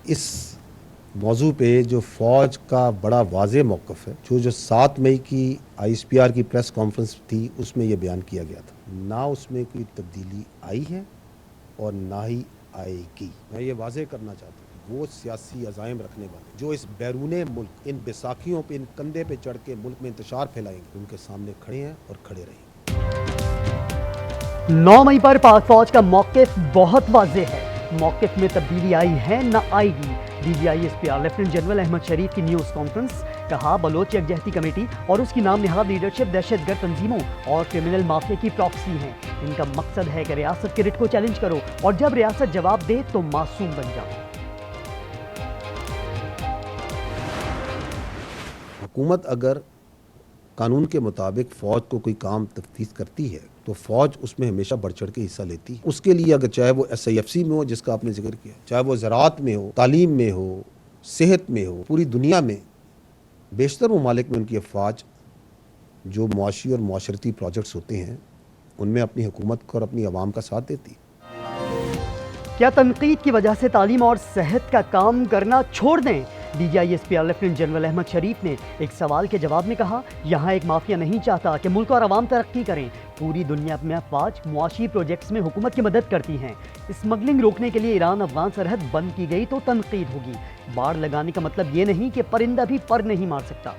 اس موضوع پہ جو فوج کا بڑا واضح موقف ہے، جو 7 مئی کی ISPR کی پریس کانفرنس تھی، اس میں یہ بیان کیا گیا تھا، نہ اس میں کوئی تبدیلی آئی ہے اور نہ ہی آئے گی۔ میں یہ واضح کرنا چاہتا ہوں، وہ سیاسی عزائم رکھنے والے جو اس بیرون ملک ان بیساکھیوں پہ، ان کندھے پہ چڑھ کے ملک میں انتشار پھیلائیں گے، ان کے سامنے کھڑے ہیں اور کھڑے رہیں گے۔ 9 مئی پر پاک فوج کا موقف بہت واضح ہے، موقف میں تبدیلی آئی ہے نہ آئے گی۔ DGI SPR lieutenant general Ahmed Sharif کی نیوز کانفرنس، کہا بلوچ یکجہتی کمیٹی اور اس کی نام نہاد لیڈرشپ دہشت گرد تنظیموں اور کرمنل مافیا کی پراکسی ہیں۔ ان کا مقصد ہے کہ ریاست کے رٹ کو چیلنج کرو اور جب ریاست جواب دے تو معصوم بن جاؤ۔ حکومت اگر قانون کے مطابق فوج کو کوئی کام تفویض کرتی ہے تو فوج اس میں ہمیشہ بڑھ چڑھ کے حصہ لیتی ہے۔ اس کے لیے اگر چاہے وہ SIFC میں ہو جس کا آپ نے ذکر کیا، چاہے وہ زراعت میں ہو، تعلیم میں ہو، صحت میں ہو، پوری دنیا میں بیشتر ممالک میں ان کی افواج جو معاشی اور معاشرتی پروجیکٹس ہوتے ہیں ان میں اپنی حکومت کو اور اپنی عوام کا ساتھ دیتی ہے۔ کیا تنقید کی وجہ سے تعلیم اور صحت کا کام کرنا چھوڑ دیں؟ DGI SPR lieutenant general Ahmed Sharif نے ایک سوال کے جواب میں کہا، یہاں ایک مافیا نہیں چاہتا کہ ملک اور عوام ترقی کریں۔ پوری دنیا میں افواج معاشی پروجیکٹس میں حکومت کی مدد کرتی ہیں۔ اسمگلنگ روکنے کے لیے ایران افغان سرحد بند کی گئی تو تنقید ہوگی۔ باڑ لگانے کا مطلب یہ نہیں کہ پرندہ بھی پر نہیں مار سکتا۔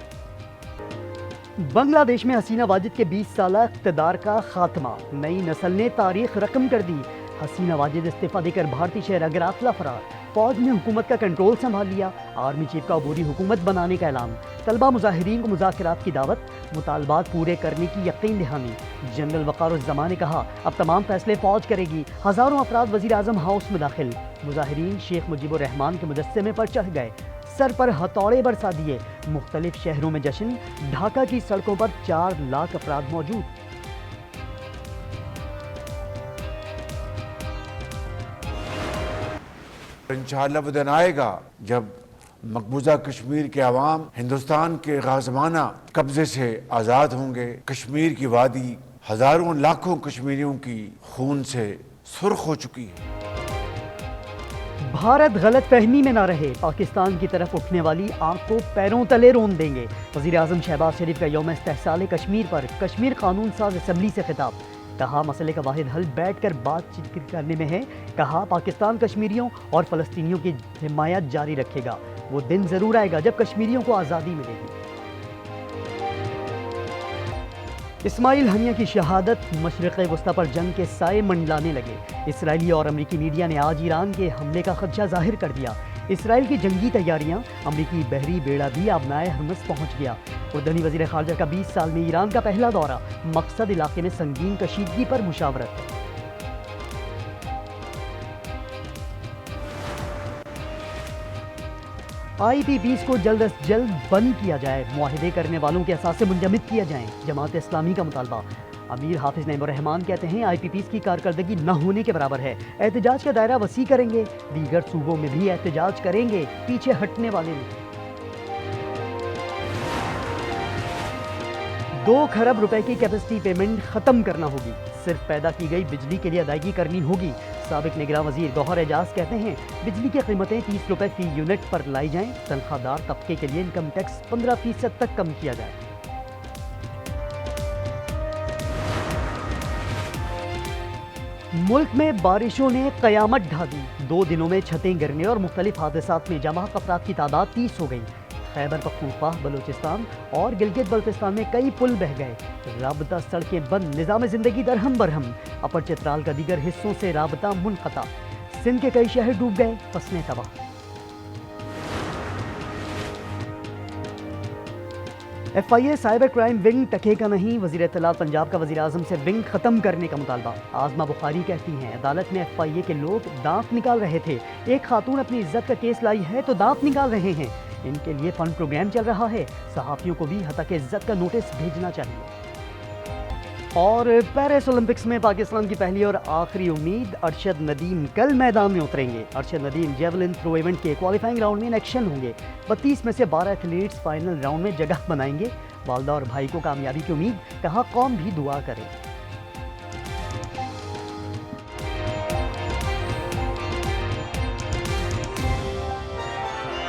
بنگلہ دیش میں حسینہ واجد کے 20 سالہ اقتدار کا خاتمہ، نئی نسل نے تاریخ رقم کر دی۔ حسینہ واجد استعفیٰ دے کر بھارتی شہر گراسلہ فرار، فوج نے حکومت کا کنٹرول سنبھال لیا، آرمی چیف کا عبوری حکومت بنانے کا اعلان، طلبہ مظاہرین کو مذاکرات کی دعوت، مطالبات پورے کرنے کی یقین دہانی۔ جنرل وقار الزماں نے کہا، اب تمام فیصلے فوج کرے گی۔ ہزاروں افراد وزیر اعظم ہاؤس میں داخل، مظاہرین شیخ مجیب الرحمان کے مجسمے پر چڑھ گئے، سر پر ہتھوڑے برسا دیے۔ مختلف شہروں میں جشن، ڈھاکہ کی سڑکوں پر 4 لاکھ افراد موجود۔ انشاءاللہ وہ دن آئے گا جب مقبوضہ کشمیر کے عوام ہندوستان کے غازمانہ قبضے سے آزاد ہوں گے۔ کشمیر کی وادی ہزاروں لاکھوں کشمیریوں کی خون سے سرخ ہو چکی ہے۔ بھارت غلط فہمی میں نہ رہے، پاکستان کی طرف اٹھنے والی آنکھ کو پیروں تلے رون دیں گے۔ وزیر اعظم شہباز شریف کا یوم استحصال کشمیر پر کشمیر قانون ساز اسمبلی سے خطاب، کہا مسئلے کا واحد حل بیٹھ کر بات چیت کرنے میں ہے۔ کہا پاکستان کشمیریوں اور فلسطینیوں کی حمایت جاری رکھے گا، وہ دن ضرور آئے گا جب کشمیریوں کو آزادی ملے گی۔ اسماعیل ہنیہ کی شہادت مشرق وسطی پر جنگ کے سائے منڈلانے لگے۔ اسرائیلی اور امریکی میڈیا نے آج ایران کے حملے کا خدشہ ظاہر کر دیا۔ اسرائیل کی جنگی تیاریاں، امریکی بحری بیڑا بھی آبنائے ہرمز پہنچ گیا۔ اردنی وزیر خارجہ کا 20 سال میں ایران کا پہلا دورہ، مقصد علاقے میں سنگین کشیدگی پر مشاورت۔ IPPs کو جلد از جلد بند کیا جائے، معاہدے کرنے والوں کے اثاثے منجمد کیا جائیں، جماعت اسلامی کا مطالبہ۔ امیر حافظ نعیم الرحمان کہتے ہیں IPPs کی کارکردگی نہ ہونے کے برابر ہے، احتجاج کا دائرہ وسیع کریں گے، دیگر صوبوں میں بھی احتجاج کریں گے، پیچھے ہٹنے والے نہیں۔ 2 کھرب روپے کی کیپیسٹی پیمنٹ ختم کرنا ہوگی، صرف پیدا کی گئی بجلی کے لیے ادائیگی کرنی ہوگی۔ سابق نگراں وزیر گوہر اعجاز کہتے ہیں بجلی کی قیمتیں 30 روپے فی یونٹ پر لائی جائیں، تنخواہ دار طبقے کے لیے انکم ٹیکس 15% تک کم کیا جائے۔ ملک میں بارشوں نے قیامت ڈھا دی، 2 دنوں میں چھتیں گرنے اور مختلف حادثات میں جمع افراد کی تعداد 30 ہو گئی۔ خیبر پختونخوا، بلوچستان اور گلگت بلتستان میں کئی پل بہہ گئے، رابطہ سڑکیں بند، نظام زندگی درہم برہم۔ اپر چترال کا دیگر حصوں سے رابطہ منقطع، سندھ کے کئی شہر ڈوب گئے، فصلیں تباہ۔ FIA سائبر کرائم ونگ ٹکے کا نہیں، وزیر اطلاعات پنجاب کا وزیر اعظم سے ونگ ختم کرنے کا مطالبہ۔ آزما بخاری کہتی ہیں عدالت میں FIA کے لوگ دانت نکال رہے تھے، ایک خاتون اپنی عزت کا کیس لائی ہے تو دانت نکال رہے ہیں، ان کے لیے فنڈ پروگرام چل رہا ہے، صحافیوں کو بھی ہتک عزت کا نوٹس بھیجنا چاہیے۔ اور پیرس اولمپکس میں پاکستان کی پہلی اور آخری امید ارشد ندیم کل میدان میں اتریں گے۔ Arshad Nadeem javelin throw event کے کوالیفائنگ راؤنڈ میں ان ایکشن ہوں گے۔ 32 میں سے 12 ایتھلیٹس فائنل راؤنڈ میں جگہ بنائیں گے۔ والدہ اور بھائی کو کامیابی کی امید، کہا قوم بھی دعا کرے۔